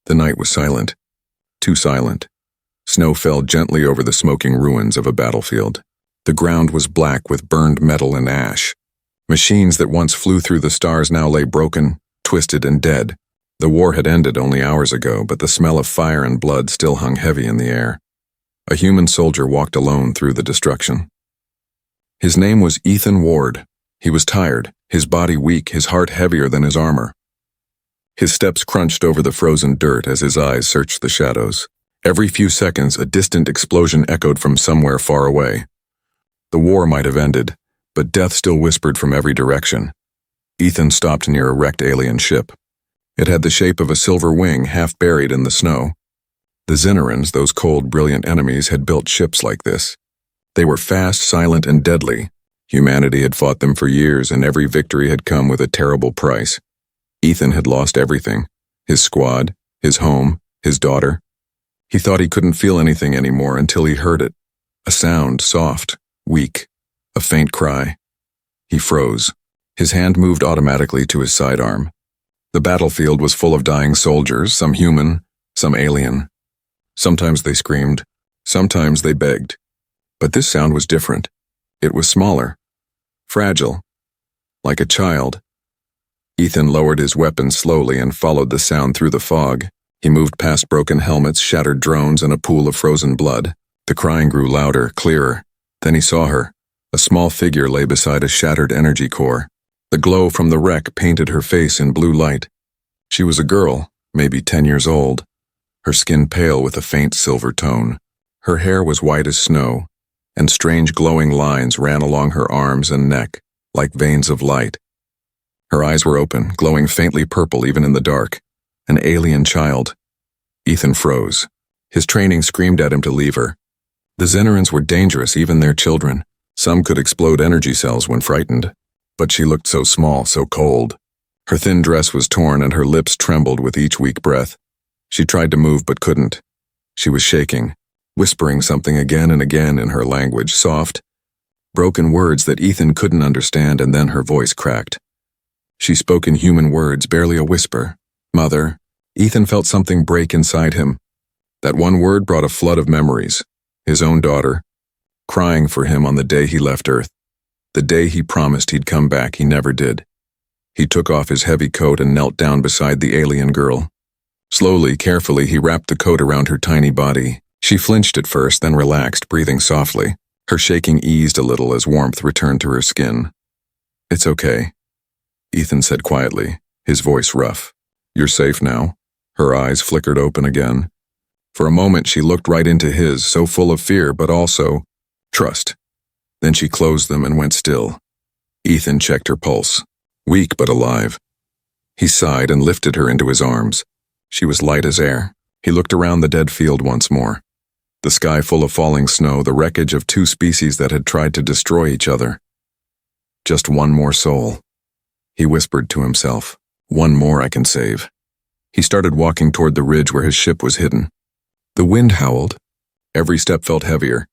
The night was silent. Too silent. Snow fell gently over the smoking ruins of a battlefield. The ground was black with burned metal and ash. Machines that once flew through the stars now lay broken, twisted, and dead. The war had ended only hours ago, but the smell of fire and blood still hung heavy in the air. A human soldier walked alone through the destruction. His name was Ethan Ward. He was tired, his body weak, his heart heavier than his armor. His steps crunched over the frozen dirt as his eyes searched the shadows. Every few seconds, a distant explosion echoed from somewhere far away. The war might have ended, but death still whispered from every direction. Ethan stopped near a wrecked alien ship. It had the shape of a silver wing half buried in the snow. The Zinnerans, those cold, brilliant enemies, had built ships like this. They were fast, silent, and deadly. Humanity had fought them for years, and every victory had come with a terrible price. Ethan had lost everything. His squad, his home, his daughter. He thought he couldn't feel anything anymore until he heard it. A sound, soft, weak, a faint cry. He froze. His hand moved automatically to his sidearm. The battlefield was full of dying soldiers, some human, some alien. Sometimes they screamed, sometimes they begged. But this sound was different. It was smaller, fragile, like a child. Ethan lowered his weapon slowly and followed the sound through the fog. He moved past broken helmets, shattered drones, and a pool of frozen blood. The crying grew louder, clearer. Then he saw her. A small figure lay beside a shattered energy core. The glow from the wreck painted her face in blue light. She was a girl, maybe 10 years old, her skin pale with a faint silver tone. Her hair was white as snow, and strange glowing lines ran along her arms and neck, like veins of light. Her eyes were open, glowing faintly purple even in the dark. An alien child. Ethan froze. His training screamed at him to leave her. The Zinnerans were dangerous, even their children. Some could explode energy cells when frightened. But she looked so small, so cold. Her thin dress was torn and her lips trembled with each weak breath. She tried to move but couldn't. She was shaking, whispering something again and again in her language, soft, broken words that Ethan couldn't understand, and then her voice cracked. She spoke in human words, barely a whisper. Mother. Ethan felt something break inside him. That one word brought a flood of memories. His own daughter, crying for him on the day he left Earth. The day he promised he'd come back, he never did. He took off his heavy coat and knelt down beside the alien girl. Slowly, carefully, he wrapped the coat around her tiny body. She flinched at first, then relaxed, breathing softly. Her shaking eased a little as warmth returned to her skin. It's okay, Ethan said quietly, his voice rough. You're safe now. Her eyes flickered open again. For a moment, she looked right into his, so full of fear, but also trust. Then she closed them and went still. Ethan checked her pulse. Weak but alive. He sighed and lifted her into his arms. She was light as air. He looked around the dead field once more. The sky full of falling snow, the wreckage of two species that had tried to destroy each other. Just one more soul. He whispered to himself. One more I can save. He started walking toward the ridge where his ship was hidden. The wind howled. Every step felt heavier.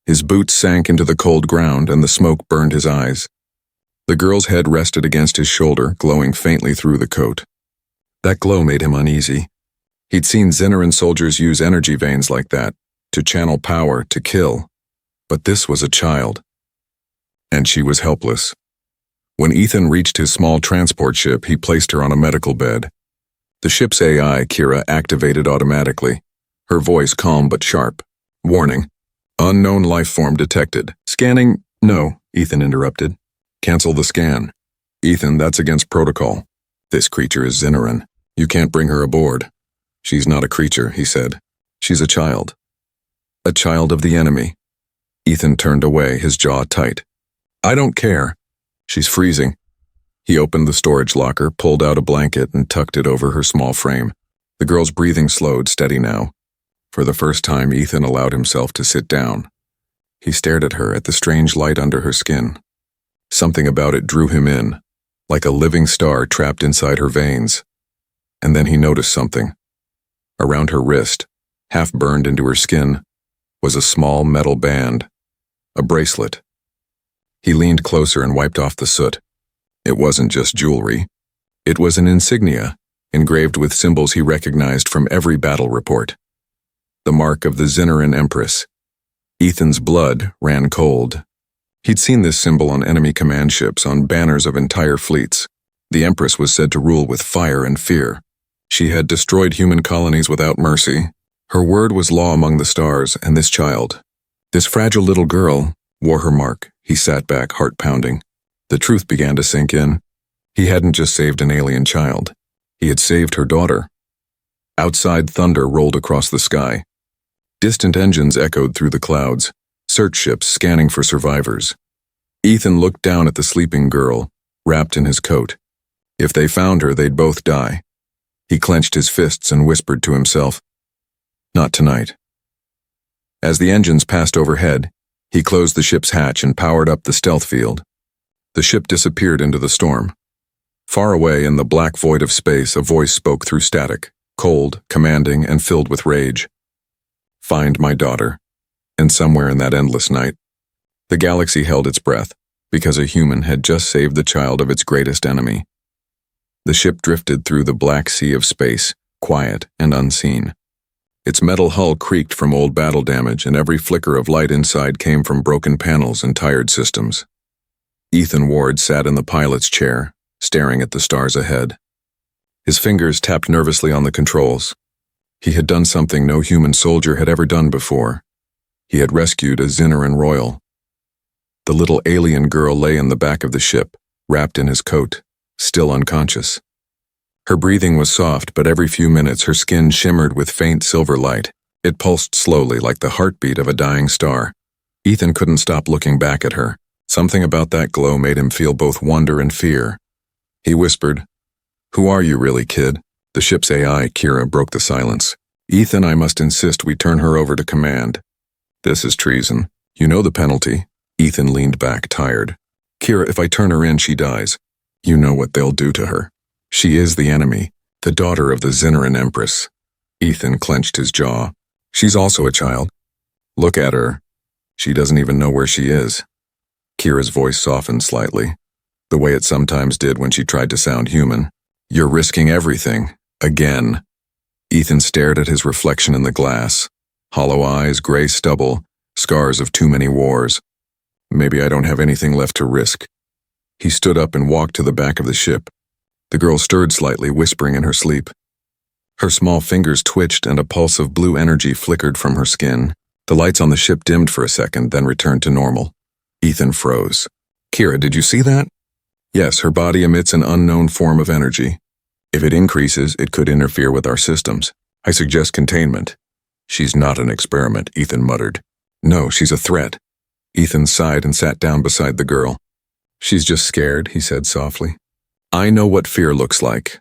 His boots sank into the cold ground and the smoke burned his eyes. The girl's head rested against his shoulder, glowing faintly through the coat. That glow made him uneasy. He'd seen Zinneran soldiers use energy veins like that, to channel power, to kill. But this was a child. And she was helpless. When Ethan reached his small transport ship, he placed her on a medical bed. The ship's AI, Kira, activated automatically, her voice calm but sharp. Warning. Unknown life form detected. Scanning. No, Ethan interrupted. Cancel the scan. Ethan, that's against protocol. This creature is Zinneran. You can't bring her aboard. She's not a creature, he said. She's a child. A child of the enemy. Ethan turned away, his jaw tight. I don't care. She's freezing. He opened the storage locker, pulled out a blanket, and tucked it over her small frame. The girl's breathing slowed, steady now. For the first time, Ethan allowed himself to sit down. He stared at her, at the strange light under her skin. Something about it drew him in, like a living star trapped inside her veins. And then he noticed something. Around her wrist, half burned into her skin, was a small metal band, a bracelet. He leaned closer and wiped off the soot. It wasn't just jewelry. It was an insignia, engraved with symbols he recognized from every battle report. The mark of the Zinneran Empress. Ethan's blood ran cold. He'd seen this symbol on enemy command ships, on banners of entire fleets. The Empress was said to rule with fire and fear. She had destroyed human colonies without mercy. Her word was law among the stars, and this child, this fragile little girl, wore her mark. He sat back, heart pounding. The truth began to sink in. He hadn't just saved an alien child. He had saved her daughter. Outside, thunder rolled across the sky. Distant engines echoed through the clouds, search ships scanning for survivors. Ethan looked down at the sleeping girl, wrapped in his coat. If they found her, they'd both die. He clenched his fists and whispered to himself, "Not tonight." As the engines passed overhead, he closed the ship's hatch and powered up the stealth field. The ship disappeared into the storm. Far away in the black void of space, a voice spoke through static, cold, commanding, and filled with rage. "Find my daughter." And somewhere in that endless night, the galaxy held its breath, because a human had just saved the child of its greatest enemy. The ship drifted through the black sea of space, quiet and unseen. Its metal hull creaked from old battle damage, and every flicker of light inside came from broken panels and tired systems. Ethan Ward sat in the pilot's chair, staring at the stars ahead. His fingers tapped nervously on the controls. He had done something no human soldier had ever done before. He had rescued a Zinneran royal. The little alien girl lay in the back of the ship, wrapped in his coat, still unconscious. Her breathing was soft, but every few minutes her skin shimmered with faint silver light. It pulsed slowly, like the heartbeat of a dying star. Ethan couldn't stop looking back at her. Something about that glow made him feel both wonder and fear. He whispered, "Who are you really, kid?" The ship's AI, Kira, broke the silence. "Ethan, I must insist we turn her over to command." "This is treason. You know the penalty." Ethan leaned back, tired. "Kira, if I turn her in, she dies. You know what they'll do to her. She is the enemy, the daughter of the Zinneran Empress." Ethan clenched his jaw. "She's also a child. Look at her. She doesn't even know where she is." Kira's voice softened slightly, the way it sometimes did when she tried to sound human. "You're risking everything. Again." Ethan stared at his reflection in the glass. Hollow eyes, gray stubble, scars of too many wars. "Maybe I don't have anything left to risk." He stood up and walked to the back of the ship. The girl stirred slightly, whispering in her sleep. Her small fingers twitched and a pulse of blue energy flickered from her skin. The lights on the ship dimmed for a second, then returned to normal. Ethan froze. "Kira, did you see that?" "Yes, her body emits an unknown form of energy. If it increases, it could interfere with our systems. I suggest containment." "She's not an experiment," Ethan muttered. "No, she's a threat." Ethan sighed and sat down beside the girl. "She's just scared," he said softly. "I know what fear looks like."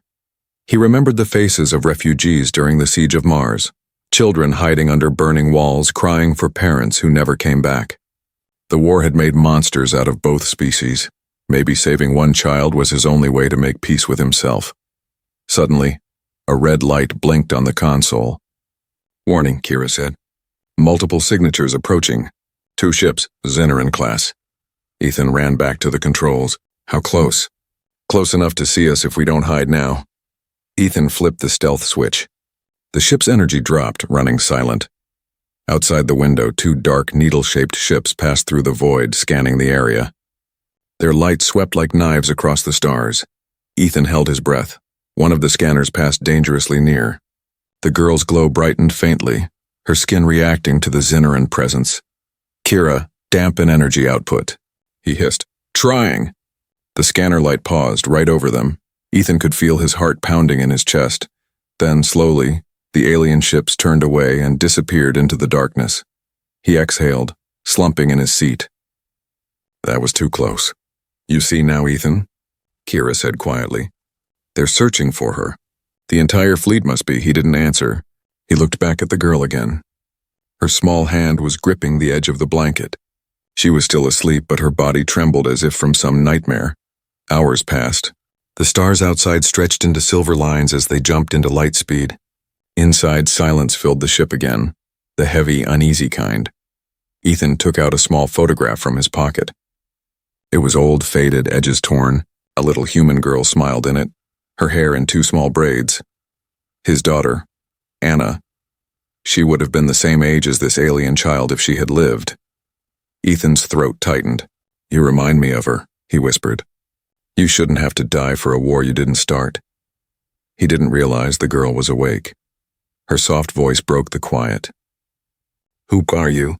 He remembered the faces of refugees during the siege of Mars, children hiding under burning walls, crying for parents who never came back. The war had made monsters out of both species. Maybe saving one child was his only way to make peace with himself. Suddenly, a red light blinked on the console. "Warning," Kira said. "Multiple signatures approaching. 2 ships, Zinneran class." Ethan ran back to the controls. "How close?" "Close enough to see us if we don't hide now." Ethan flipped the stealth switch. The ship's energy dropped, running silent. Outside the window, 2 dark, needle-shaped ships passed through the void, scanning the area. Their light swept like knives across the stars. Ethan held his breath. One of the scanners passed dangerously near. The girl's glow brightened faintly, her skin reacting to the Zinneran presence. "Kira, dampen energy output," he hissed. "Trying." The scanner light paused right over them. Ethan could feel his heart pounding in his chest. Then, slowly, the alien ships turned away and disappeared into the darkness. He exhaled, slumping in his seat. "That was too close." "You see now, Ethan?" Kira said quietly. "They're searching for her. The entire fleet must be." He didn't answer. He looked back at the girl again. Her small hand was gripping the edge of the blanket. She was still asleep, but her body trembled as if from some nightmare. Hours passed. The stars outside stretched into silver lines as they jumped into light speed. Inside, silence filled the ship again, the heavy, uneasy kind. Ethan took out a small photograph from his pocket. It was old, faded, edges torn. A little human girl smiled in it. her hair in two small braids. His daughter, Anna. She would have been the same age as this alien child if she had lived. Ethan's throat tightened. "You remind me of her," he whispered. "You shouldn't have to die for a war you didn't start." He didn't realize the girl was awake. Her soft voice broke the quiet. "Who are you?"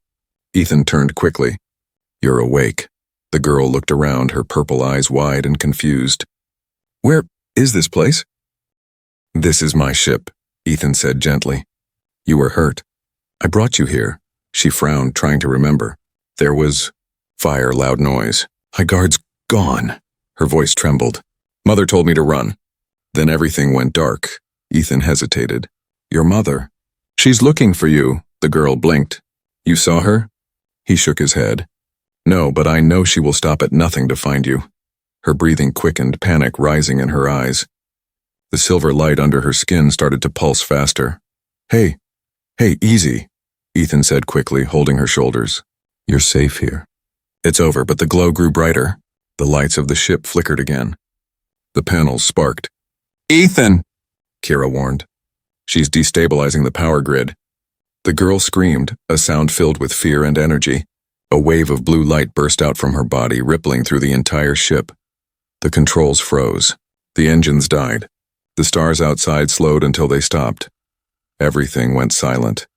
Ethan turned quickly. "You're awake." The girl looked around, her purple eyes wide and confused. "Where is this place?" "This is my ship," Ethan said gently. "You were hurt. I brought you here." She frowned, trying to remember. There was fire, loud noise. "My guard's gone." Her voice trembled. "Mother told me to run." Then everything went dark. Ethan hesitated. "Your mother?" "She's looking for you." The girl blinked. "You saw her?" He shook his head. "No, but I know she will stop at nothing to find you." Her breathing quickened, panic rising in her eyes. The silver light under her skin started to pulse faster. Hey, easy," Ethan said quickly, holding her shoulders. "You're safe here." It's over, but the glow grew brighter. The lights of the ship flickered again. The panels sparked. "Ethan!" Kira warned. "She's destabilizing the power grid." The girl screamed, a sound filled with fear and energy. A wave of blue light burst out from her body, rippling through the entire ship. The controls froze. The engines died. The stars outside slowed until they stopped. Everything went silent.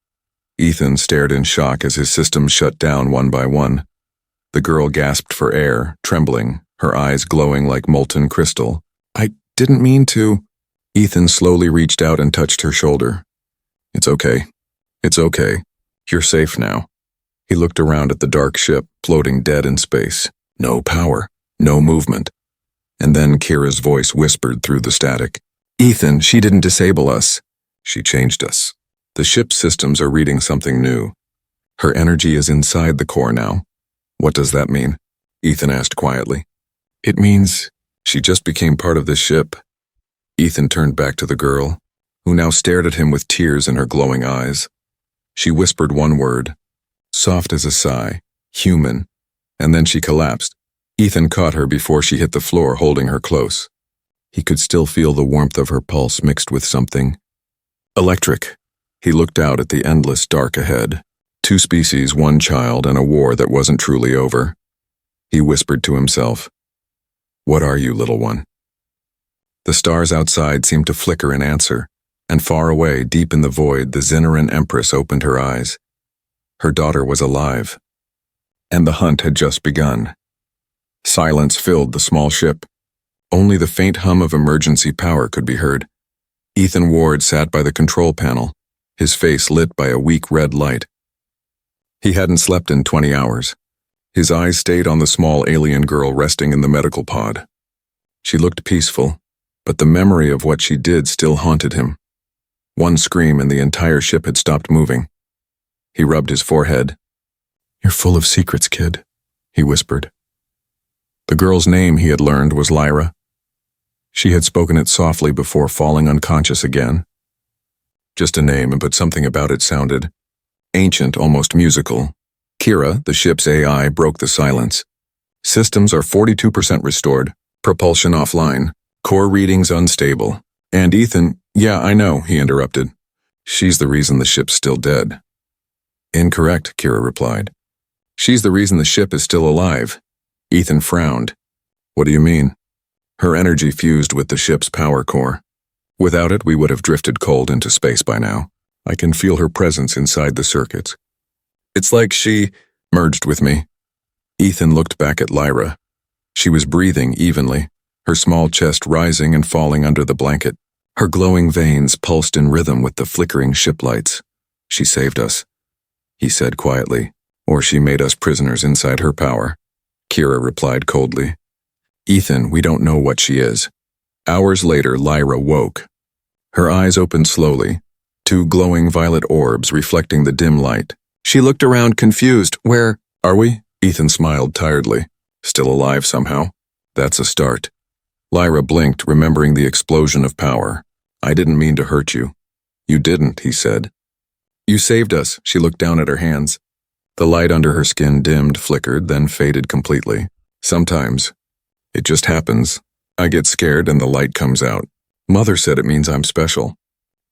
Ethan stared in shock as his systems shut down one by one. The girl gasped for air, trembling, her eyes glowing like molten crystal. "I didn't mean to." Ethan slowly reached out and touched her shoulder. "It's okay. It's okay. You're safe now." He looked around at the dark ship, floating dead in space. No power, no movement. And then Kira's voice whispered through the static. "Ethan, she didn't disable us. She changed us. The ship's systems are reading something new. Her energy is inside the core now." "What does that mean?" Ethan asked quietly. "It means she just became part of this ship." Ethan turned back to the girl, who now stared at him with tears in her glowing eyes. She whispered one word, soft as a sigh, "Human," and then she collapsed. Ethan caught her before she hit the floor, holding her close. He could still feel the warmth of her pulse mixed with something electric. He looked out at the endless dark ahead. 2 species, 1 child, and a war that wasn't truly over. He whispered to himself, "What are you, little one?" The stars outside seemed to flicker in answer, and far away, deep in the void, the Zinneran Empress opened her eyes. Her daughter was alive, and the hunt had just begun. Silence filled the small ship. Only the faint hum of emergency power could be heard. Ethan Ward sat by the control panel, his face lit by a weak red light. He hadn't slept in 20 hours. His eyes stayed on the small alien girl resting in the medical pod. She looked peaceful, but the memory of what she did still haunted him. One scream and the entire ship had stopped moving. He rubbed his forehead. "You're full of secrets, kid," he whispered. The girl's name, he had learned, was Lyra. She had spoken it softly before falling unconscious again. Just a name, but something about it sounded ancient, almost musical. Kira, the ship's AI, broke the silence. "Systems are 42% restored, propulsion offline, core readings unstable." And Ethan, "Yeah, I know," he interrupted. "She's the reason the ship's still dead." "Incorrect," Kira replied. "She's the reason the ship is still alive." Ethan frowned. "What do you mean?" "Her energy fused with the ship's power core. Without it, we would have drifted cold into space by now. I can feel her presence inside the circuits. It's like she merged with me." Ethan looked back at Lyra. She was breathing evenly, her small chest rising and falling under the blanket. Her glowing veins pulsed in rhythm with the flickering ship lights. "She saved us," he said quietly, "or she made us prisoners inside her power." Kira replied coldly. "Ethan, we don't know what she is." Hours later, Lyra woke. Her eyes opened slowly, 2 glowing violet orbs reflecting the dim light. She looked around confused. "Where are we?" Ethan smiled tiredly. "Still alive somehow. That's a start." Lyra blinked, remembering the explosion of power. "I didn't mean to hurt you." "You didn't," he said. "You saved us." She looked down at her hands. The light under her skin dimmed, flickered, then faded completely. "Sometimes. It just happens. I get scared and the light comes out." Mother said it means I'm special.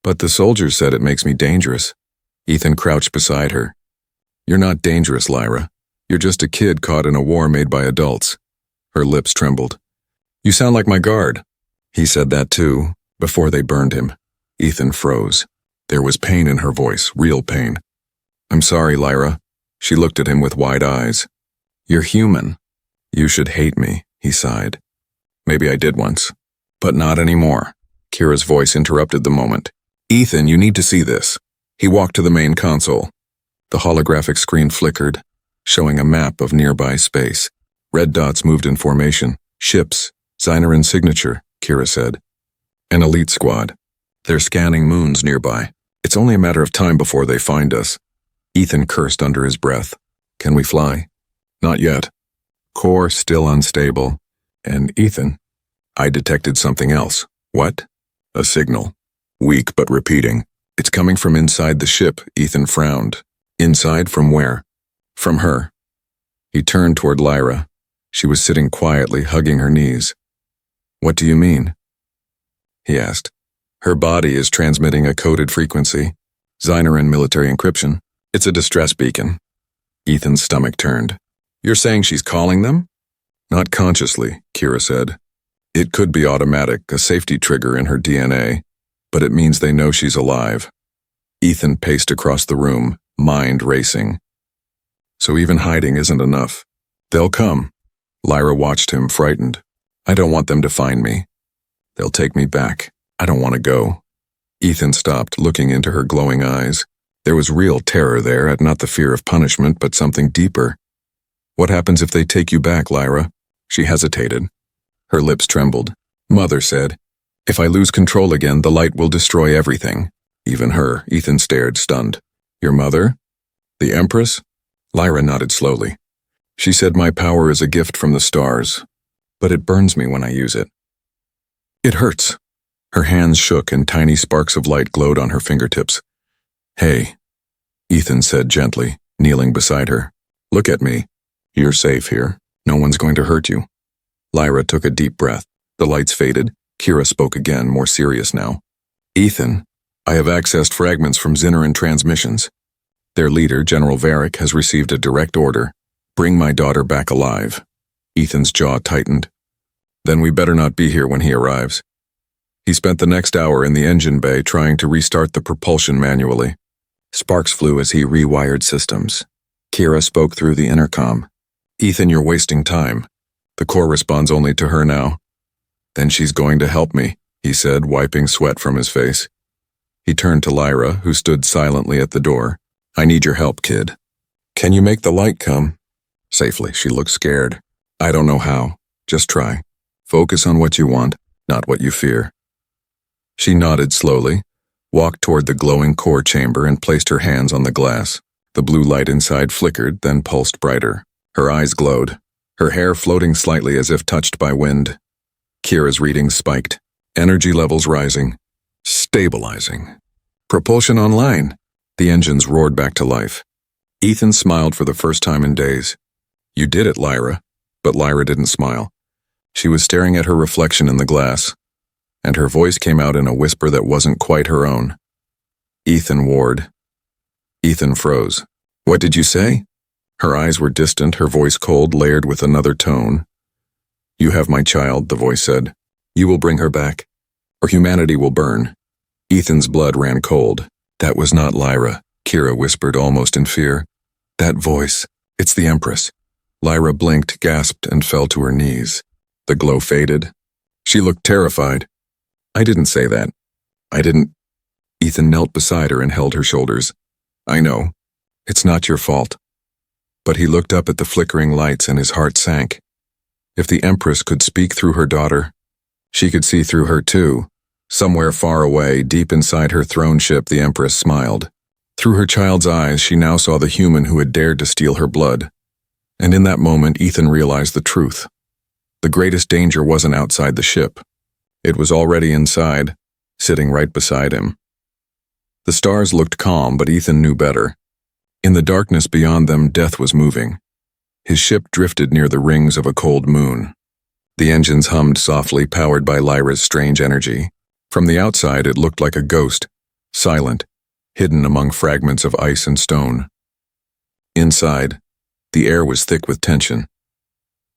But the soldiers said it makes me dangerous. Ethan crouched beside her. You're not dangerous, Lyra. You're just a kid caught in a war made by adults. Her lips trembled. You sound like my guard. He said that too, before they burned him. Ethan froze. There was pain in her voice, real pain. I'm sorry, Lyra. She looked at him with wide eyes. You're human. You should hate me, he sighed. Maybe I did once, but not anymore. Kira's voice interrupted the moment. Ethan, you need to see this. He walked to the main console. The holographic screen flickered, showing a map of nearby space. Red dots moved in formation. Ships, Zyneran's signature, Kira said. An elite squad. They're scanning moons nearby. It's only a matter of time before they find us. Ethan cursed under his breath. Can we fly? Not yet. Core still unstable. And Ethan, I detected something else. What? A signal. Weak but repeating. It's coming from inside the ship, Ethan frowned. Inside from where? From her. He turned toward Lyra. She was sitting quietly, hugging her knees. What do you mean? He asked. Her body is transmitting a coded frequency. Zyneran military encryption. It's a distress beacon. Ethan's stomach turned. You're saying she's calling them? Not consciously, Kira said. It could be automatic, a safety trigger in her DNA, but it means they know she's alive. Ethan paced across the room, mind racing. So even hiding isn't enough. They'll come. Lyra watched him, frightened. I don't want them to find me. They'll take me back. I don't want to go. Ethan stopped, looking into her glowing eyes. There was real terror there, at not the fear of punishment, but something deeper. What happens if they take you back, Lyra? She hesitated. Her lips trembled. Mother said, if I lose control again, the light will destroy everything. Even her. Ethan stared, stunned. Your mother? The Empress? Lyra nodded slowly. She said my power is a gift from the stars, but it burns me when I use it. It hurts. Her hands shook and tiny sparks of light glowed on her fingertips. Hey, Ethan said gently, kneeling beside her. Look at me. You're safe here. No one's going to hurt you. Lyra took a deep breath. The lights faded. Kira spoke again, more serious now. Ethan, I have accessed fragments from Zyneran transmissions. Their leader, General Varric, has received a direct order. Bring my daughter back alive. Ethan's jaw tightened. Then we better not be here when he arrives. He spent the next hour in the engine bay trying to restart the propulsion manually. Sparks flew as he rewired systems. Kira spoke through the intercom. Ethan, you're wasting time. The core responds only to her now. Then she's going to help me, he said, wiping sweat from his face. He turned to Lyra, who stood silently at the door. I need your help, kid. Can you make the light come? Safely, she looked scared. I don't know how. Just try. Focus on what you want, not what you fear. She nodded slowly, walked toward the glowing core chamber and placed her hands on the glass. The blue light inside flickered, then pulsed brighter. Her eyes glowed, her hair floating slightly as if touched by wind. Kira's readings spiked, energy levels rising, stabilizing. Propulsion online. The engines roared back to life. Ethan smiled for the first time in days. You did it, Lyra. But Lyra didn't smile. She was staring at her reflection in the glass, and her voice came out in a whisper that wasn't quite her own. Ethan Ward. Ethan froze. What did you say? Her eyes were distant, her voice cold, layered with another tone. You have my child, the voice said. You will bring her back, or humanity will burn. Ethan's blood ran cold. That was not Lyra, Kira whispered almost in fear. That voice, it's the Empress. Lyra blinked, gasped, and fell to her knees. The glow faded. She looked terrified. I didn't say that. I didn't. Ethan knelt beside her and held her shoulders. I know. It's not your fault. But he looked up at the flickering lights and his heart sank. If the Empress could speak through her daughter, she could see through her too. Somewhere far away, deep inside her throne ship, the Empress smiled. Through her child's eyes, she now saw the human who had dared to steal her blood. And in that moment, Ethan realized the truth. The greatest danger wasn't outside the ship. It was already inside, sitting right beside him. The stars looked calm, but Ethan knew better. In the darkness beyond them, death was moving. His ship drifted near the rings of a cold moon. The engines hummed softly, powered by Lyra's strange energy. From the outside, it looked like a ghost, silent, hidden among fragments of ice and stone. Inside, the air was thick with tension.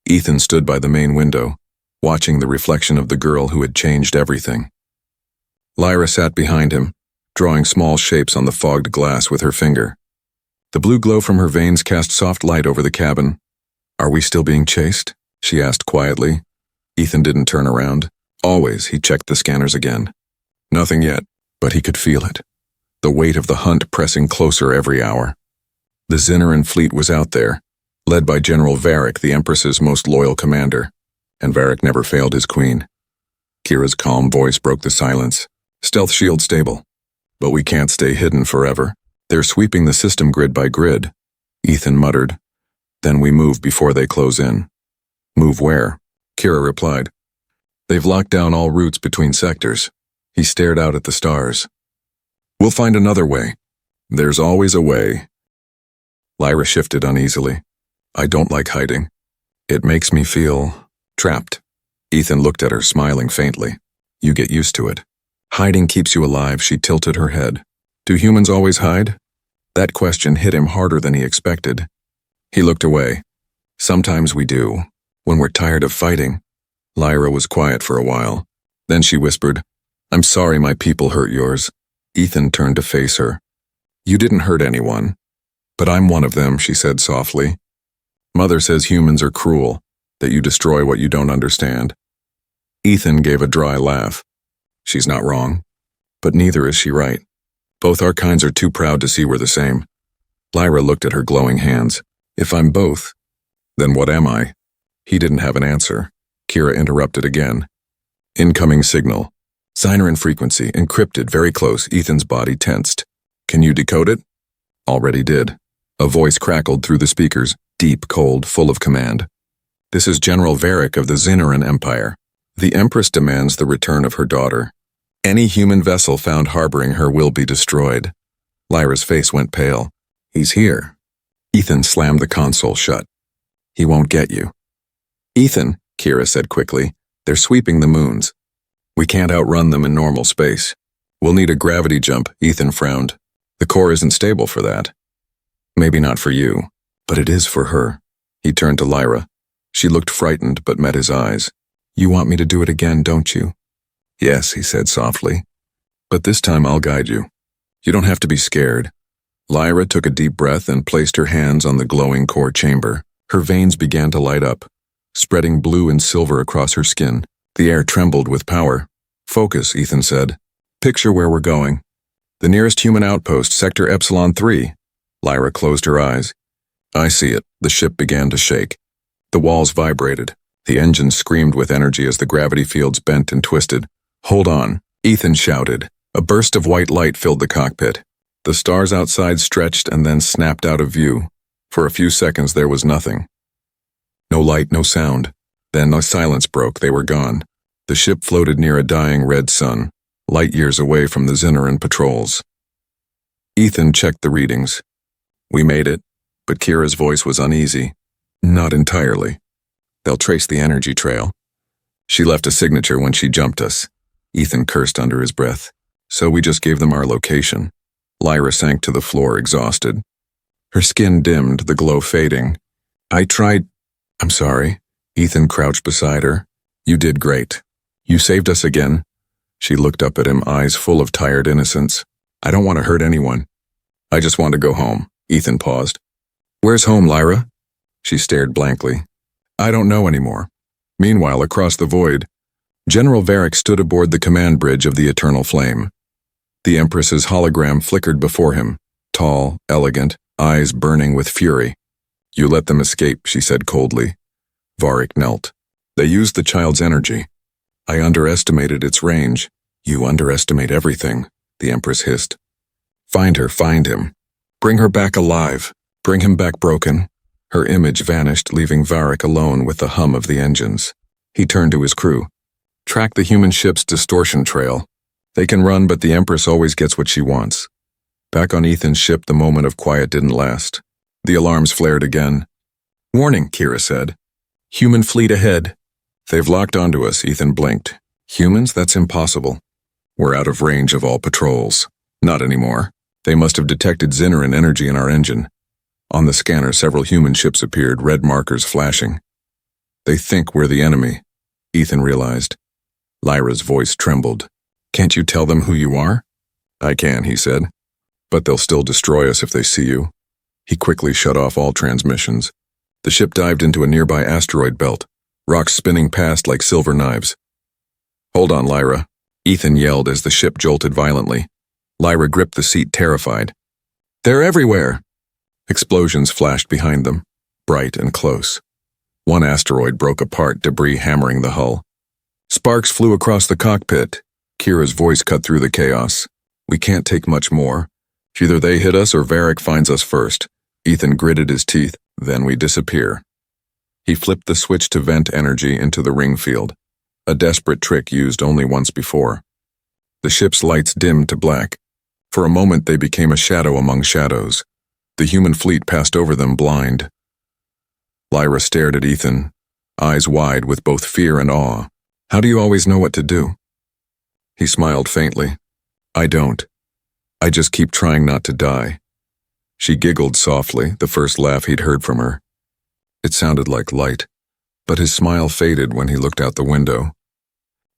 Ethan stood by the main window, watching the reflection of the girl who had changed everything. Lyra sat behind him, drawing small shapes on the fogged glass with her finger. The blue glow from her veins cast soft light over the cabin. "Are we still being chased?" she asked quietly. Ethan didn't turn around. Always, he checked the scanners again. Nothing yet, but he could feel it. The weight of the hunt pressing closer every hour. The Zinneran fleet was out there, led by General Varric, the Empress's most loyal commander, and Varric never failed his queen. Kira's calm voice broke the silence. "Stealth shield stable. But we can't stay hidden forever. They're sweeping the system grid by grid," Ethan muttered. "Then we move before they close in." "Move where?" Kira replied. "They've locked down all routes between sectors." He stared out at the stars. "We'll find another way. There's always a way." Lyra shifted uneasily. "I don't like hiding. It makes me feel trapped." Ethan looked at her, smiling faintly. "You get used to it. Hiding keeps you alive." She tilted her head. "Do humans always hide?" That question hit him harder than he expected. He looked away. "Sometimes we do, when we're tired of fighting." Lyra was quiet for a while. Then she whispered, "I'm sorry my people hurt yours." Ethan turned to face her. "You didn't hurt anyone. But I'm one of them," she said softly. "Mother says humans are cruel, that you destroy what you don't understand." Ethan gave a dry laugh. "She's not wrong. But neither is she right. Both our kinds are too proud to see we're the same." Lyra looked at her glowing hands. "If I'm both, then what am I?" He didn't have an answer. Kira interrupted again. "Incoming signal. Zinneran frequency, encrypted, very close." Ethan's body tensed. "Can you decode it?" "Already did." A voice crackled through the speakers, deep, cold, full of command. "This is General Varric of the Zinneran Empire. The Empress demands the return of her daughter. Any human vessel found harboring her will be destroyed." Lyra's face went pale. "He's here." Ethan slammed the console shut. "He won't get you." "Ethan," Kira said quickly, "they're sweeping the moons. We can't outrun them in normal space. We'll need a gravity jump." Ethan frowned. "The core isn't stable for that." "Maybe not for you, but it is for her." He turned to Lyra. She looked frightened but met his eyes. "You want me to do it again, don't you?" "Yes," he said softly. "But this time I'll guide you. You don't have to be scared." Lyra took a deep breath and placed her hands on the glowing core chamber. Her veins began to light up, spreading blue and silver across her skin. The air trembled with power. "Focus," Ethan said. "Picture where we're going. The nearest human outpost, Sector Epsilon 3. Lyra closed her eyes. "I see it." The ship began to shake. The walls vibrated. The engines screamed with energy as the gravity fields bent and twisted. "Hold on," Ethan shouted. A burst of white light filled the cockpit. The stars outside stretched and then snapped out of view. For a few seconds there was nothing. No light, no sound. Then a silence broke. They were gone. The ship floated near a dying red sun, light years away from the Zinneran patrols. Ethan checked the readings. "We made it," but Kira's voice was uneasy. "Not entirely. They'll trace the energy trail. She left a signature when she jumped us." Ethan cursed under his breath. "So we just gave them our location." Lyra sank to the floor, exhausted. Her skin dimmed, the glow fading. I'm sorry." Ethan crouched beside her. "You did great. You saved us again." She looked up at him, eyes full of tired innocence. "I don't want to hurt anyone. I just want to go home." Ethan paused. "Where's home, Lyra?" She stared blankly. "I don't know anymore." Meanwhile, across the void, General Varric stood aboard the command bridge of the Eternal Flame. The Empress's hologram flickered before him, tall, elegant, eyes burning with fury. "You let them escape," she said coldly. Varric knelt. "They used the child's energy. I underestimated its range." "You underestimate everything," the Empress hissed. "Find her, find him. Bring her back alive. Bring him back broken." Her image vanished, leaving Varric alone with the hum of the engines. He turned to his crew. "Track the human ship's distortion trail. They can run, but the Empress always gets what she wants." Back on Ethan's ship, the moment of quiet didn't last. The alarms flared again. "Warning," Kira said. "Human fleet ahead." "They've locked onto us," Ethan blinked. "Humans? That's impossible." We're out of range of all patrols. Not anymore. They must have detected Zinneran energy in our engine. On the scanner, several human ships appeared, red markers flashing. They think we're the enemy, Ethan realized. Lyra's voice trembled. Can't you tell them who you are? I can, he said. But they'll still destroy us if they see you. He quickly shut off all transmissions. The ship dived into a nearby asteroid belt, rocks spinning past like silver knives. Hold on, Lyra, Ethan yelled as the ship jolted violently. Lyra gripped the seat, terrified. They're everywhere! Explosions flashed behind them, bright and close. One asteroid broke apart, debris hammering the hull. Sparks flew across the cockpit. Kira's voice cut through the chaos. We can't take much more. Either they hit us or Varric finds us first. Ethan gritted his teeth. Then we disappear. He flipped the switch to vent energy into the ring field, a desperate trick used only once before. The ship's lights dimmed to black. For a moment they became a shadow among shadows. The human fleet passed over them blind. Lyra stared at Ethan, eyes wide with both fear and awe. How do you always know what to do? He smiled faintly. I don't. I just keep trying not to die. She giggled softly, the first laugh he'd heard from her. It sounded like light, but his smile faded when he looked out the window.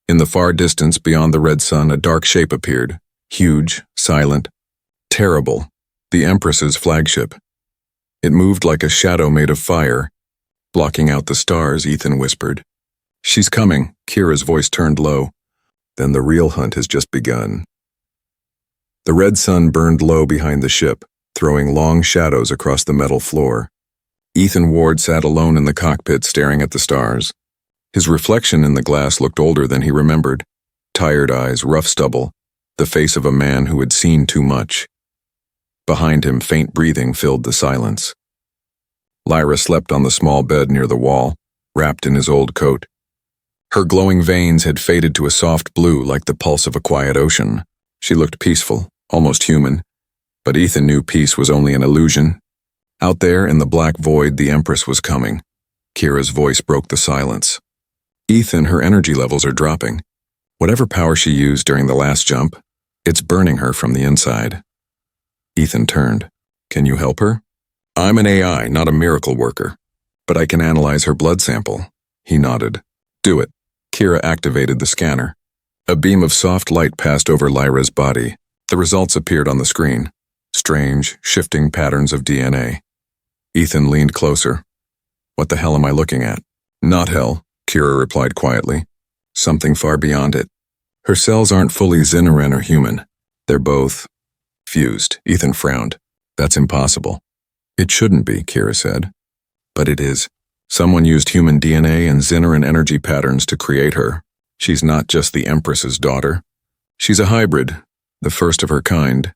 In the far distance, beyond the red sun, a dark shape appeared, huge, silent, terrible, the Empress's flagship. It moved like a shadow made of fire, blocking out the stars, Ethan whispered. She's coming, Kira's voice turned low. Then the real hunt has just begun. The red sun burned low behind the ship, throwing long shadows across the metal floor. Ethan Ward sat alone in the cockpit staring at the stars. His reflection in the glass looked older than he remembered. Tired eyes, rough stubble, the face of a man who had seen too much. Behind him, faint breathing filled the silence. Lyra slept on the small bed near the wall, wrapped in his old coat. Her glowing veins had faded to a soft blue like the pulse of a quiet ocean. She looked peaceful, almost human. But Ethan knew peace was only an illusion. Out there in the black void, the Empress was coming. Kira's voice broke the silence. Ethan, her energy levels are dropping. Whatever power she used during the last jump, it's burning her from the inside. Ethan turned. Can you help her? I'm an AI, not a miracle worker. But I can analyze her blood sample. He nodded. Do it. Kira activated the scanner. A beam of soft light passed over Lyra's body. The results appeared on the screen. Strange, shifting patterns of DNA. Ethan leaned closer. What the hell am I looking at? Not hell, Kira replied quietly. Something far beyond it. Her cells aren't fully Zinneran or human. They're both fused. Ethan frowned. That's impossible. It shouldn't be, Kira said. But it is. Someone used human DNA and Zinneran energy patterns to create her. She's not just the Empress's daughter. She's a hybrid, the first of her kind.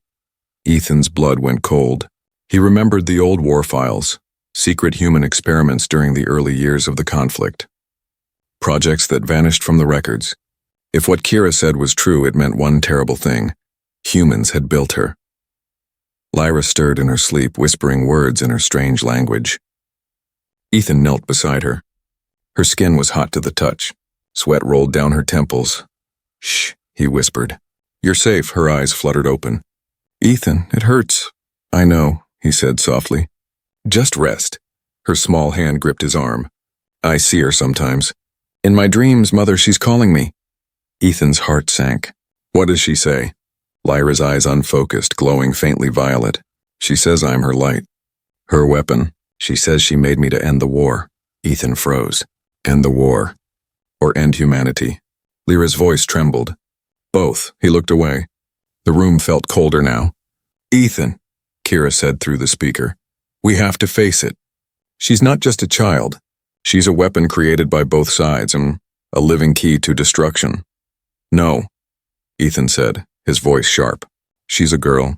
Ethan's blood went cold. He remembered the old war files, secret human experiments during the early years of the conflict. Projects that vanished from the records. If what Kira said was true, it meant one terrible thing. Humans had built her. Lyra stirred in her sleep, whispering words in her strange language. Ethan knelt beside her. Her skin was hot to the touch. Sweat rolled down her temples. Shh, he whispered. You're safe, her eyes fluttered open. Ethan, it hurts. I know, he said softly. Just rest. Her small hand gripped his arm. I see her sometimes. In my dreams, Mother, she's calling me. Ethan's heart sank. What does she say? Lyra's eyes unfocused, glowing faintly violet. She says I'm her light. Her weapon. She says she made me to end the war. Ethan froze. End the war. Or end humanity. Lyra's voice trembled. Both. He looked away. The room felt colder now. Ethan, Kira said through the speaker, we have to face it. She's not just a child. She's a weapon created by both sides and a living key to destruction. No, Ethan said, his voice sharp. She's a girl.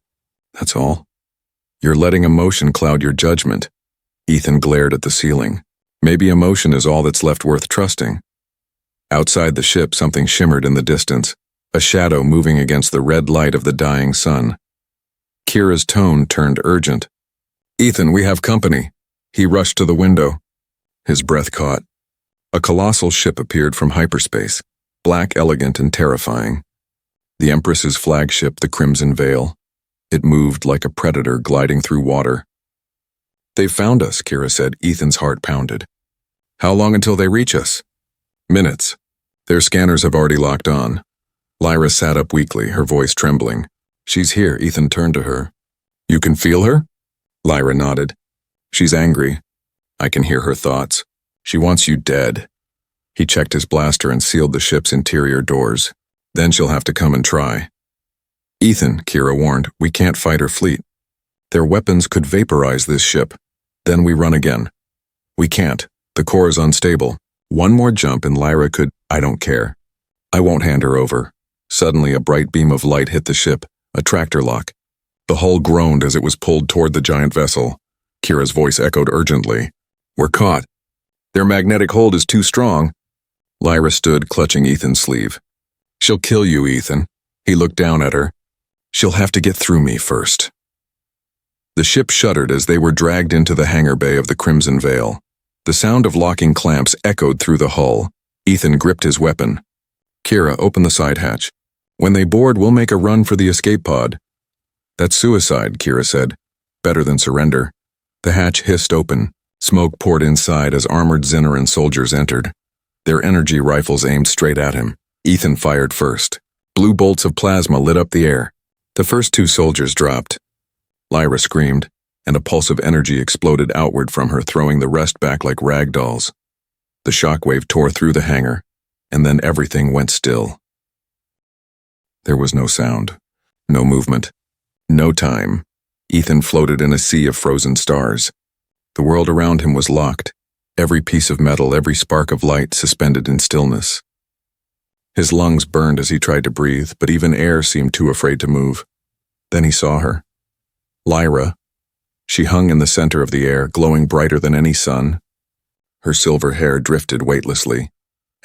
That's all. You're letting emotion cloud your judgment. Ethan glared at the ceiling. Maybe emotion is all that's left worth trusting. Outside the ship, something shimmered in the distance. A shadow moving against the red light of the dying sun. Kira's tone turned urgent. Ethan, we have company. He rushed to the window. His breath caught. A colossal ship appeared from hyperspace, black, elegant, and terrifying. The Empress's flagship, the Crimson Veil. It moved like a predator gliding through water. "They found us," Kira said. Ethan's heart pounded. "How long until they reach us?" "Minutes. Their scanners have already locked on." Lyra sat up weakly, her voice trembling. "She's here." Ethan turned to her. "You can feel her?" Lyra nodded. "She's angry. I can hear her thoughts. She wants you dead." He checked his blaster and sealed the ship's interior doors. "Then she'll have to come and try." "Ethan," Kira warned, "we can't fight her fleet. Their weapons could vaporize this ship. Then we run again." "We can't. The core is unstable. One more jump and Lyra could—" "I don't care. I won't hand her over." Suddenly a bright beam of light hit the ship, a tractor lock. The hull groaned as it was pulled toward the giant vessel. Kira's voice echoed urgently. "We're caught. Their magnetic hold is too strong." Lyra stood, clutching Ethan's sleeve. "She'll kill you, Ethan." He looked down at her. "She'll have to get through me first." The ship shuddered as they were dragged into the hangar bay of the Crimson Veil. The sound of locking clamps echoed through the hull. Ethan gripped his weapon. "Kira, open the side hatch. When they board, we'll make a run for the escape pod." "That's suicide," Kira said. "Better than surrender." The hatch hissed open. Smoke poured inside as armored Zinneran soldiers entered. Their energy rifles aimed straight at him. Ethan fired first. Blue bolts of plasma lit up the air. The first two soldiers dropped. Lyra screamed, and a pulse of energy exploded outward from her, throwing the rest back like rag dolls. The shockwave tore through the hangar, and then everything went still. There was no sound, no movement, no time. Ethan floated in a sea of frozen stars. The world around him was locked, every piece of metal, every spark of light suspended in stillness. His lungs burned as he tried to breathe, but even air seemed too afraid to move. Then he saw her. Lyra. She hung in the center of the air, glowing brighter than any sun. Her silver hair drifted weightlessly,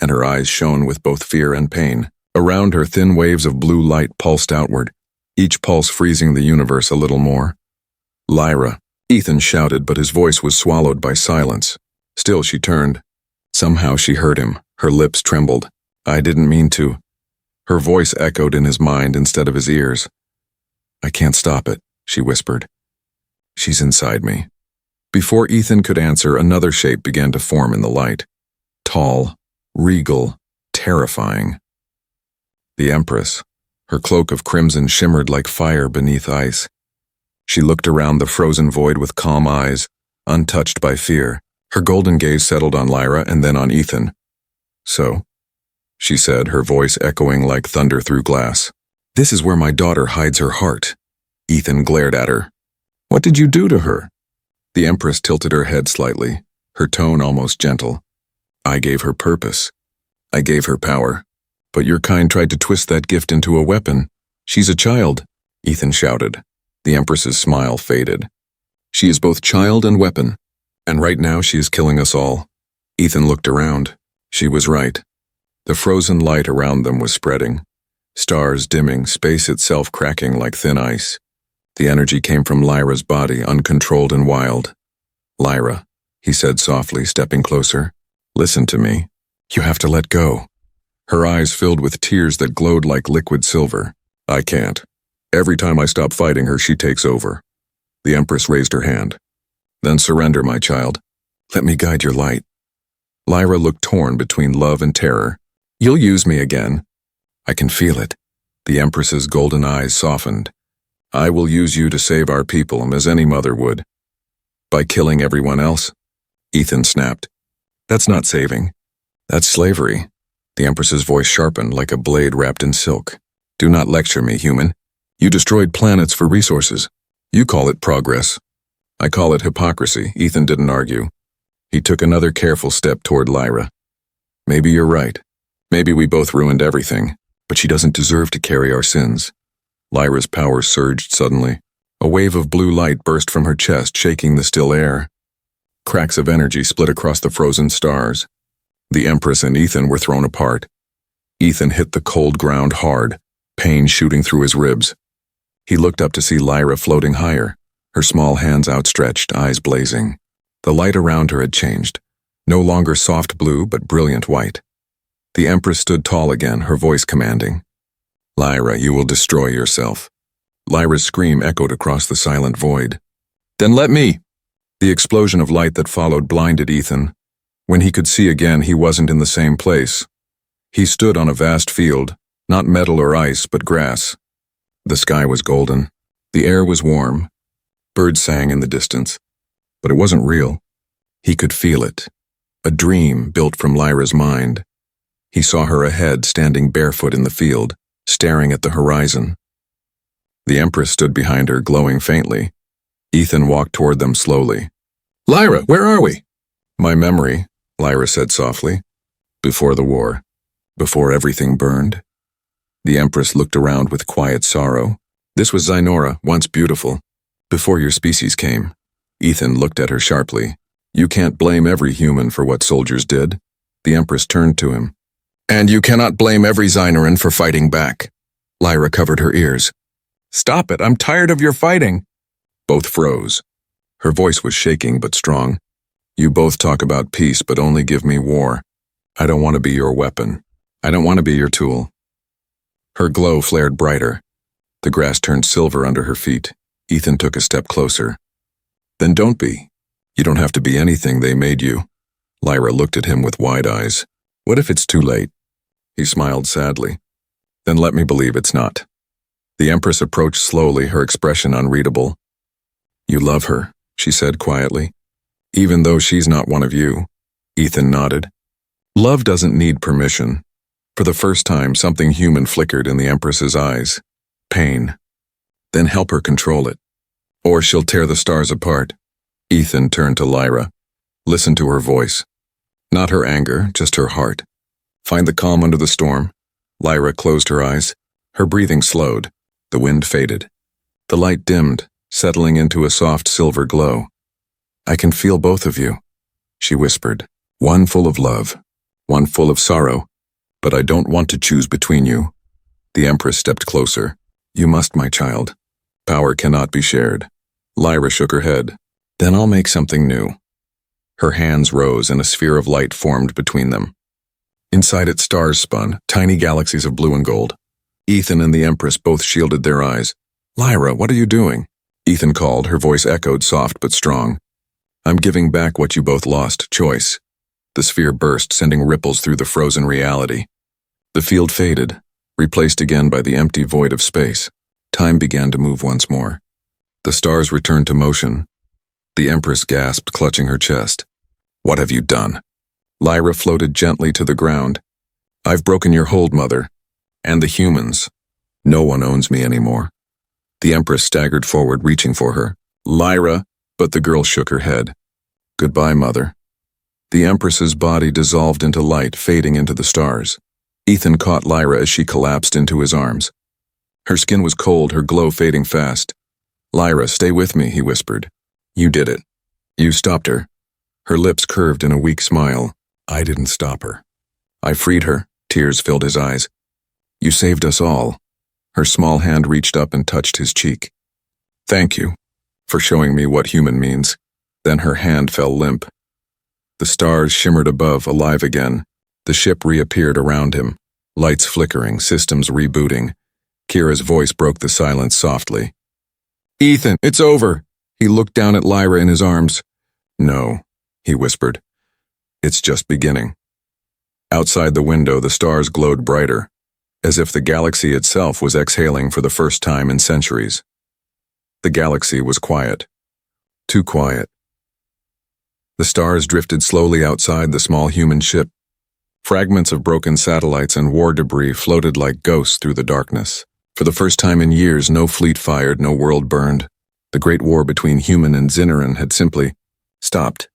and her eyes shone with both fear and pain. Around her, thin waves of blue light pulsed outward, each pulse freezing the universe a little more. "Lyra," Ethan shouted, but his voice was swallowed by silence. Still she turned. Somehow she heard him. Her lips trembled. "I didn't mean to." Her voice echoed in his mind instead of his ears. "I can't stop it," she whispered. "She's inside me." Before Ethan could answer, another shape began to form in the light. Tall, regal, terrifying. The Empress. Her cloak of crimson shimmered like fire beneath ice. She looked around the frozen void with calm eyes, untouched by fear. Her golden gaze settled on Lyra and then on Ethan. "So," she said, her voice echoing like thunder through glass. "This is where my daughter hides her heart." Ethan glared at her. "What did you do to her?" The Empress tilted her head slightly, her tone almost gentle. "I gave her purpose. I gave her power. But your kind tried to twist that gift into a weapon. She's a child," Ethan shouted. The Empress's smile faded. "She is both child and weapon, and right now she is killing us all." Ethan looked around. She was right. The frozen light around them was spreading. Stars dimming, space itself cracking like thin ice. The energy came from Lyra's body, uncontrolled and wild. "Lyra," he said softly, stepping closer. "Listen to me. You have to let go." Her eyes filled with tears that glowed like liquid silver. "I can't. Every time I stop fighting her, she takes over." The Empress raised her hand. "Then surrender, my child. Let me guide your light." Lyra looked torn between love and terror. "You'll use me again." "I can feel it." The Empress's golden eyes softened. "I will use you to save our people, as any mother would." "By killing everyone else?" Ethan snapped. "That's not saving. That's slavery." The Empress's voice sharpened like a blade wrapped in silk. "Do not lecture me, human. You destroyed planets for resources. You call it progress. I call it hypocrisy." Ethan didn't argue. He took another careful step toward Lyra. "Maybe you're right. Maybe we both ruined everything, but she doesn't deserve to carry our sins." Lyra's power surged suddenly. A wave of blue light burst from her chest, shaking the still air. Cracks of energy split across the frozen stars. The Empress and Ethan were thrown apart. Ethan hit the cold ground hard, pain shooting through his ribs. He looked up to see Lyra floating higher, her small hands outstretched, eyes blazing. The light around her had changed, no longer soft blue but brilliant white. The Empress stood tall again, her voice commanding. Lyra, you will destroy yourself. Lyra's scream echoed across the silent void. Then let me! The explosion of light that followed blinded Ethan. When he could see again, he wasn't in the same place. He stood on a vast field, not metal or ice, but grass. The sky was golden. The air was warm. Birds sang in the distance. But it wasn't real. He could feel it. A dream built from Lyra's mind. He saw her ahead, standing barefoot in the field, staring at the horizon. The Empress stood behind her, glowing faintly. Ethan walked toward them slowly. Lyra, where are we? My memory, Lyra said softly. Before the war. Before everything burned. The Empress looked around with quiet sorrow. This was Zynora, once beautiful. Before your species came. Ethan looked at her sharply. You can't blame every human for what soldiers did. The Empress turned to him. And you cannot blame every Zynoran for fighting back. Lyra covered her ears. Stop it, I'm tired of your fighting. Both froze. Her voice was shaking but strong. You both talk about peace but only give me war. I don't want to be your weapon. I don't want to be your tool. Her glow flared brighter. The grass turned silver under her feet. Ethan took a step closer. Then don't be. You don't have to be anything they made you. Lyra looked at him with wide eyes. What if it's too late? He smiled sadly. Then let me believe it's not. The Empress approached slowly, her expression unreadable. You love her, she said quietly. Even though she's not one of you. Ethan nodded. Love doesn't need permission. For the first time, something human flickered in the Empress's eyes. Pain. Then help her control it. Or she'll tear the stars apart. Ethan turned to Lyra. Listen to her voice. Not her anger, just her heart. Find the calm under the storm. Lyra closed her eyes. Her breathing slowed. The wind faded. The light dimmed, settling into a soft silver glow. I can feel both of you, she whispered. One full of love, one full of sorrow. But I don't want to choose between you. The Empress stepped closer. You must, my child. Power cannot be shared. Lyra shook her head. Then I'll make something new. Her hands rose and a sphere of light formed between them. Inside it stars spun, tiny galaxies of blue and gold. Ethan and the Empress both shielded their eyes. Lyra, what are you doing? Ethan called, her voice echoed soft but strong. I'm giving back what you both lost, choice. The sphere burst, sending ripples through the frozen reality. The field faded, replaced again by the empty void of space. Time began to move once more. The stars returned to motion. The Empress gasped, clutching her chest. What have you done? Lyra floated gently to the ground. I've broken your hold, Mother. And the humans. No one owns me anymore. The Empress staggered forward, reaching for her. Lyra, but the girl shook her head. Goodbye, Mother. The Empress's body dissolved into light, fading into the stars. Ethan caught Lyra as she collapsed into his arms. Her skin was cold, her glow fading fast. Lyra, stay with me, he whispered. You did it. You stopped her. Her lips curved in a weak smile. I didn't stop her. I freed her. Tears filled his eyes. You saved us all. Her small hand reached up and touched his cheek. Thank you for showing me what human means. Then her hand fell limp. The stars shimmered above, alive again. The ship reappeared around him. Lights flickering, systems rebooting. Kira's voice broke the silence softly. Ethan, it's over. He looked down at Lyra in his arms. No, he whispered. It's just beginning. Outside the window, the stars glowed brighter, as if the galaxy itself was exhaling for the first time in centuries. The galaxy was quiet. Too quiet. The stars drifted slowly outside the small human ship. Fragments of broken satellites and war debris floated like ghosts through the darkness. For the first time in years, no fleet fired, no world burned. The great war between human and Zynoran had simply stopped,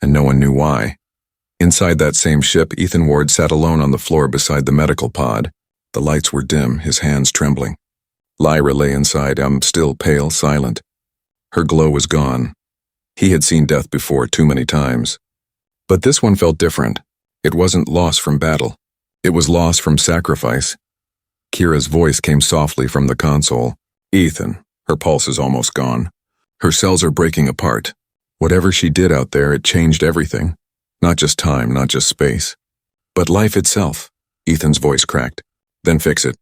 and no one knew why. Inside that same ship, Ethan Ward sat alone on the floor beside the medical pod. The lights were dim, his hands trembling. Lyra lay inside, still pale, silent. Her glow was gone. He had seen death before too many times. But this one felt different. It wasn't loss from battle. It was loss from sacrifice. Kira's voice came softly from the console. Ethan, her pulse is almost gone. Her cells are breaking apart. Whatever she did out there, it changed everything. Not just time, not just space. But life itself. Ethan's voice cracked. Then fix it.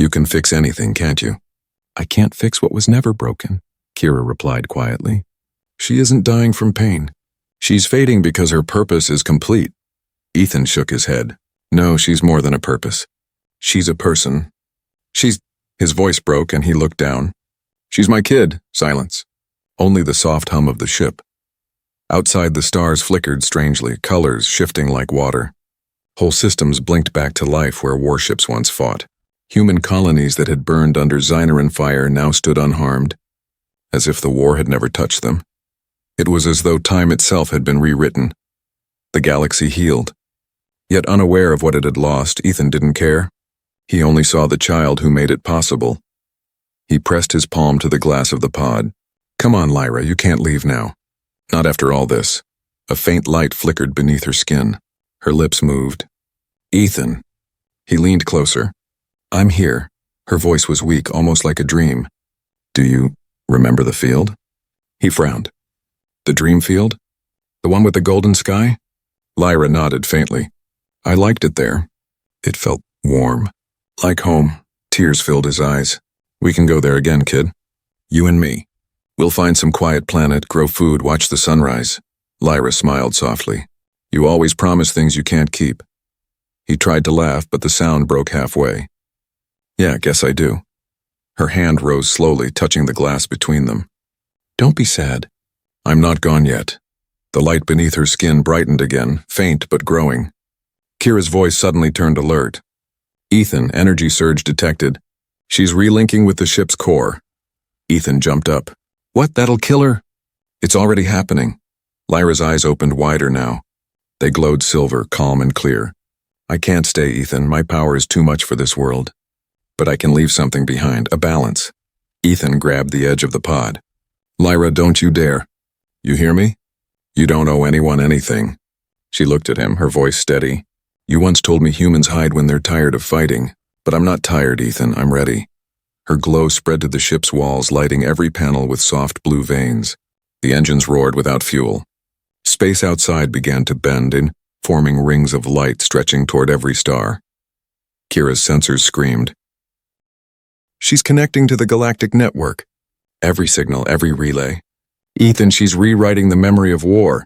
You can fix anything, can't you? I can't fix what was never broken, Kira replied quietly. She isn't dying from pain. She's fading because her purpose is complete. Ethan shook his head. No, she's more than a purpose. She's a person. His voice broke and he looked down. She's my kid. Silence. Only the soft hum of the ship. Outside, the stars flickered strangely, colors shifting like water. Whole systems blinked back to life where warships once fought. Human colonies that had burned under Zyneran fire now stood unharmed, as if the war had never touched them. It was as though time itself had been rewritten. The galaxy healed. Yet unaware of what it had lost, Ethan didn't care. He only saw the child who made it possible. He pressed his palm to the glass of the pod. Come on, Lyra, you can't leave now. Not after all this. A faint light flickered beneath her skin. Her lips moved. Ethan. He leaned closer. I'm here. Her voice was weak, almost like a dream. Do you remember the field? He frowned. The dream field? The one with the golden sky? Lyra nodded faintly. I liked it there. It felt warm. Like home. Tears filled his eyes. We can go there again, kid. You and me. We'll find some quiet planet, grow food, watch the sunrise. Lyra smiled softly. You always promise things you can't keep. He tried to laugh, but the sound broke halfway. Yeah, guess I do. Her hand rose slowly, touching the glass between them. Don't be sad. I'm not gone yet. The light beneath her skin brightened again, faint but growing. Kira's voice suddenly turned alert. Ethan, energy surge detected. She's relinking with the ship's core. Ethan jumped up. What, that'll kill her? It's already happening. Lyra's eyes opened wider now. They glowed silver, calm and clear. I can't stay, Ethan. My power is too much for this world. But I can leave something behind, a balance. Ethan grabbed the edge of the pod. Lyra, don't you dare. You hear me? You don't owe anyone anything. She looked at him, her voice steady. You once told me humans hide when they're tired of fighting. But I'm not tired, Ethan. I'm ready. Her glow spread to the ship's walls, lighting every panel with soft blue veins. The engines roared without fuel. Space outside began to bend in, forming rings of light stretching toward every star. Kira's sensors screamed. She's connecting to the galactic network. Every signal, every relay. Ethan, she's rewriting the memory of war.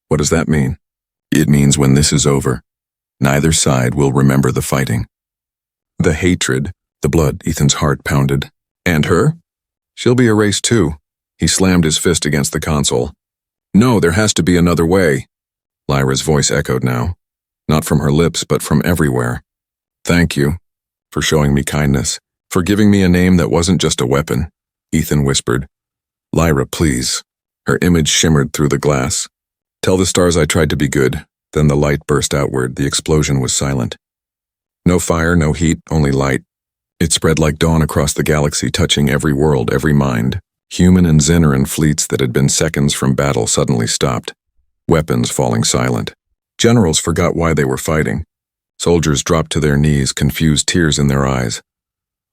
What does that mean? It means when this is over, neither side will remember the fighting. The hatred, the blood, Ethan's heart pounded. And her? She'll be erased too. He slammed his fist against the console. No, there has to be another way. Lyra's voice echoed now. Not from her lips, but from everywhere. Thank you for showing me kindness, for giving me a name that wasn't just a weapon, Ethan whispered. Lyra, please. Her image shimmered through the glass. Tell the stars I tried to be good. Then the light burst outward. The explosion was silent. No fire, no heat, only light. It spread like dawn across the galaxy, touching every world, every mind. Human and Zyneran fleets that had been seconds from battle suddenly stopped. Weapons falling silent. Generals forgot why they were fighting. Soldiers dropped to their knees, confused tears in their eyes.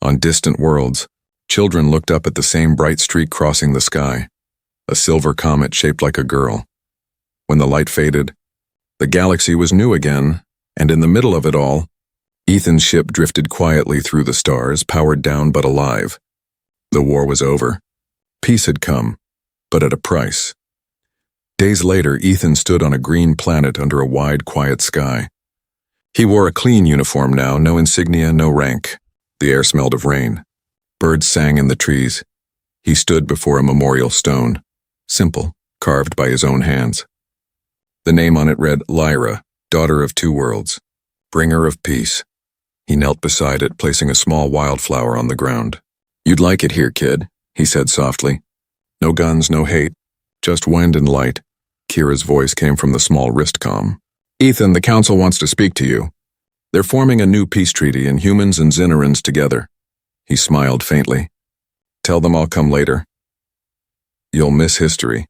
On distant worlds, children looked up at the same bright streak crossing the sky. A silver comet shaped like a girl. When the light faded, the galaxy was new again, and in the middle of it all, Ethan's ship drifted quietly through the stars, powered down but alive. The war was over. Peace had come, but at a price. Days later, Ethan stood on a green planet under a wide, quiet sky. He wore a clean uniform now, no insignia, no rank. The air smelled of rain. Birds sang in the trees. He stood before a memorial stone, simple, carved by his own hands. The name on it read, Lyra, daughter of two worlds, bringer of peace. He knelt beside it, placing a small wildflower on the ground. You'd like it here, kid, he said softly. No guns, no hate, just wind and light. Kira's voice came from the small wrist comm. Ethan, the council wants to speak to you. They're forming a new peace treaty, and humans and Zynerans together. He smiled faintly. Tell them I'll come later. You'll miss history.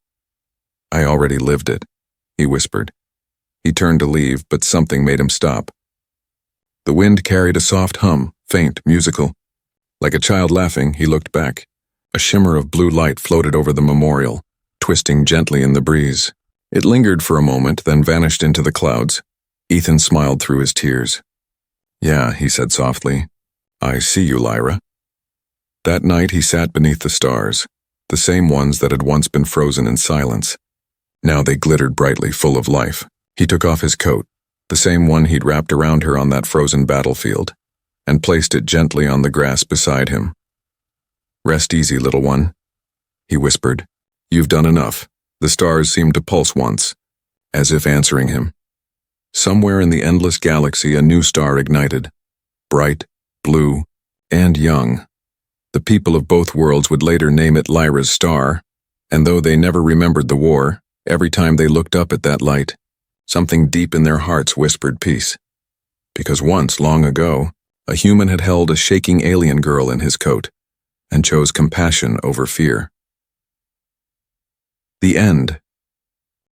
I already lived it, he whispered. He turned to leave, but something made him stop. The wind carried a soft hum, faint, musical. Like a child laughing, he looked back. A shimmer of blue light floated over the memorial, twisting gently in the breeze. It lingered for a moment, then vanished into the clouds. Ethan smiled through his tears. Yeah, he said softly. I see you, Lyra. That night he sat beneath the stars, the same ones that had once been frozen in silence. Now they glittered brightly, full of life. He took off his coat, the same one he'd wrapped around her on that frozen battlefield, and placed it gently on the grass beside him. Rest easy, little one, he whispered. You've done enough. The stars seemed to pulse once, as if answering him. Somewhere in the endless galaxy a new star ignited, bright, blue, and young. The people of both worlds would later name it Lyra's star, and though they never remembered the war, every time they looked up at that light, something deep in their hearts whispered peace. Because once, long ago, a human had held a shaking alien girl in his coat, and chose compassion over fear. The end.